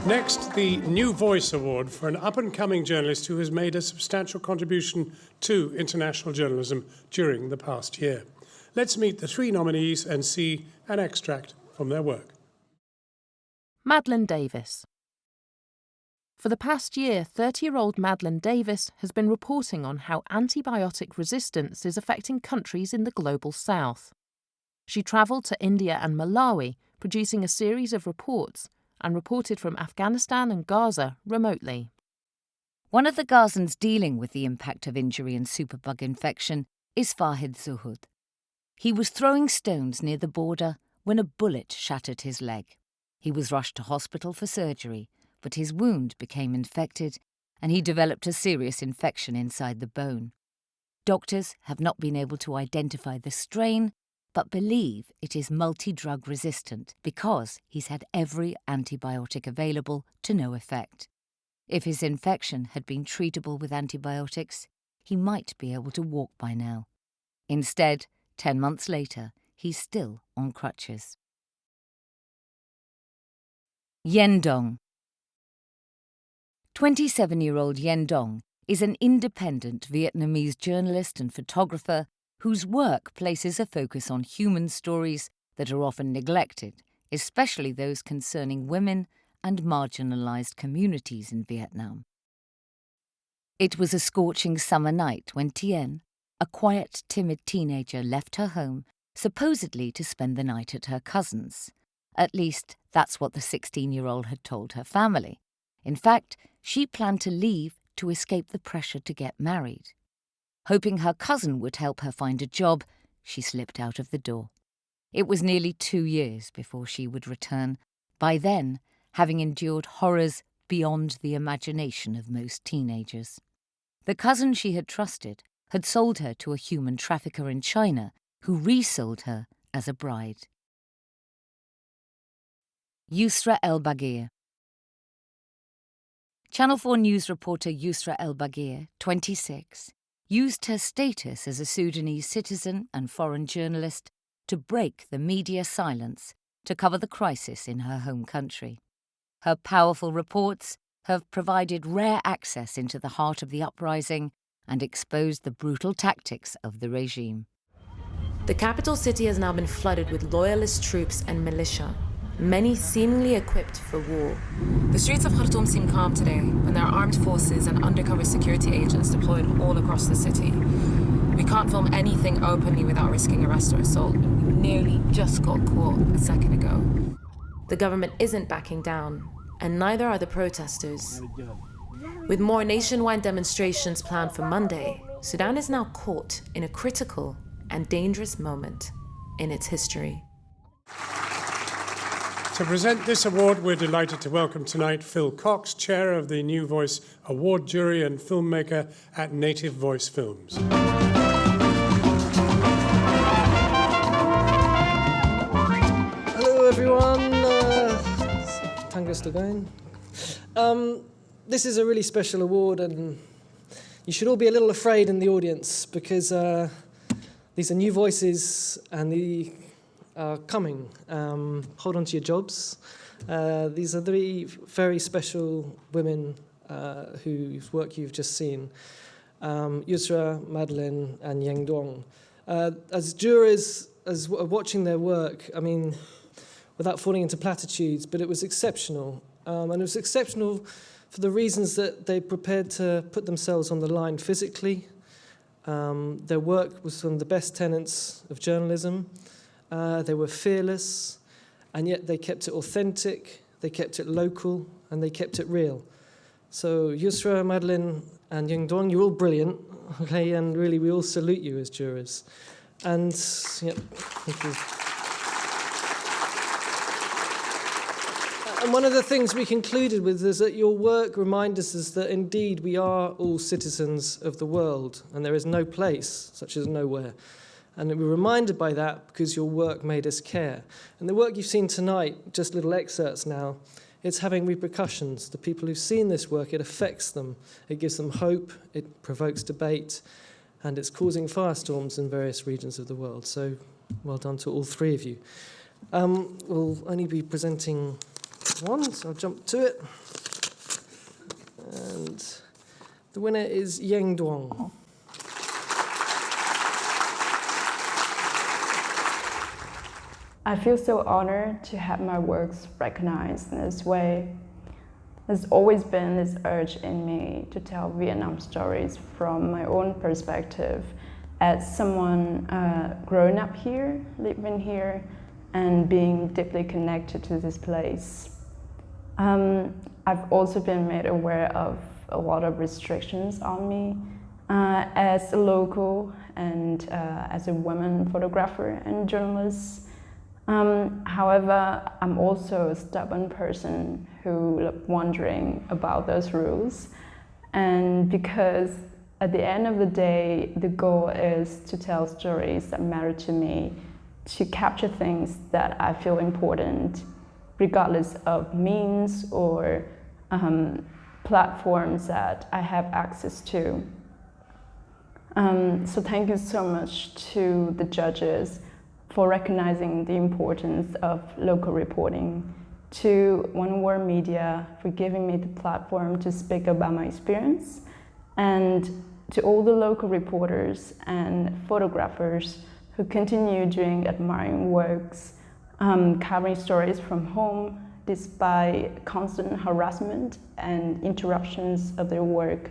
Next, the New Voice Award for an up-and-coming journalist who has made a substantial contribution to international journalism during the past year. Let's meet the three nominees and see an extract from their work. Madeleine Davis. For the past year, 30-year-old Madeleine Davis has been reporting on how antibiotic resistance is affecting countries in the global south. She travelled to India and Malawi, producing a series of reports, and reported from Afghanistan and Gaza remotely. One of the Gazans dealing with the impact of injury and superbug infection is Fahid Zuhud. He was throwing stones near the border when a bullet shattered his leg. He was rushed to hospital for surgery, but his wound became infected and he developed a serious infection inside the bone. Doctors have not been able to identify the strain, but believe it is multi-drug resistant because he's had every antibiotic available to no effect. If his infection had been treatable with antibiotics, he might be able to walk by now. Instead, 10 months later, he's still on crutches. Yen Dong. 27-year-old Yen Dong is an independent Vietnamese journalist and photographer whose work places a focus on human stories that are often neglected, especially those concerning women and marginalized communities in Vietnam. It was a scorching summer night when Tien, a quiet, timid teenager, left her home, supposedly to spend the night at her cousin's. At least, that's what the 16-year-old had told her family. In fact, she planned to leave to escape the pressure to get married. Hoping her cousin would help her find a job, she slipped out of the door. It was nearly 2 years before she would return, by then having endured horrors beyond the imagination of most teenagers. The cousin she had trusted had sold her to a human trafficker in China who resold her as a bride. Yusra El-Bagir. Channel 4 News reporter Yusra El-Bagir, 26, used her status as a Sudanese citizen and foreign journalist to break the media silence to cover the crisis in her home country. Her powerful reports have provided rare access into the heart of the uprising and exposed the brutal tactics of the regime. The capital city has now been flooded with loyalist troops and militia, many seemingly equipped for war. The streets of Khartoum seem calm today when there are armed forces and undercover security agents deployed all across the city. We can't film anything openly without risking arrest or assault. We nearly just got caught a second ago. The government isn't backing down, and neither are the protesters. With more nationwide demonstrations planned for Monday, Sudan is now caught in a critical and dangerous moment in its history. To present this award, we're delighted to welcome tonight Phil Cox, chair of the New Voice Award jury and filmmaker at Native Voice Films. Hello everyone, Tango Stogain. This is a really special award and you should all be a little afraid in the audience because these are new voices and the coming. Hold on to your jobs. These are three very special women whose work you've just seen. Yusra, Madeleine, and Yen Dong. As jurors, as watching their work, I mean, without falling into platitudes, but it was exceptional. And it was exceptional for the reasons that they prepared to put themselves on the line physically. Their work was one of the best tenets of journalism. They were fearless, and yet they kept it authentic, they kept it local, and they kept it real. So Yusra, Madeleine, and Yen Dong, you're all brilliant, okay, and really we all salute you as jurors. And, yeah, thank you. And one of the things we concluded with is that your work reminds us that indeed we are all citizens of the world, and there is no place such as nowhere. And we're reminded by that because your work made us care. And the work you've seen tonight, just little excerpts now, it's having repercussions. The people who've seen this work, it affects them. It gives them hope, it provokes debate, and it's causing firestorms in various regions of the world. So well done to all three of you. We'll only be presenting one, so I'll jump to it. And the winner is Yang Duong. I feel so honored to have my works recognized in this way. There's always been this urge in me to tell Vietnam stories from my own perspective as someone grown up here, living here, and being deeply connected to this place. I've also been made aware of a lot of restrictions on me as a local and as a woman photographer and journalist. However, I'm also a stubborn person who wondering about those rules. And because at the end of the day, the goal is to tell stories that matter to me, to capture things that I feel important, regardless of means or platforms that I have access to. So thank you so much to the judges for recognizing the importance of local reporting, to One World Media for giving me the platform to speak about my experience, and to all the local reporters and photographers who continue doing admiring works, covering stories from home despite constant harassment and interruptions of their work.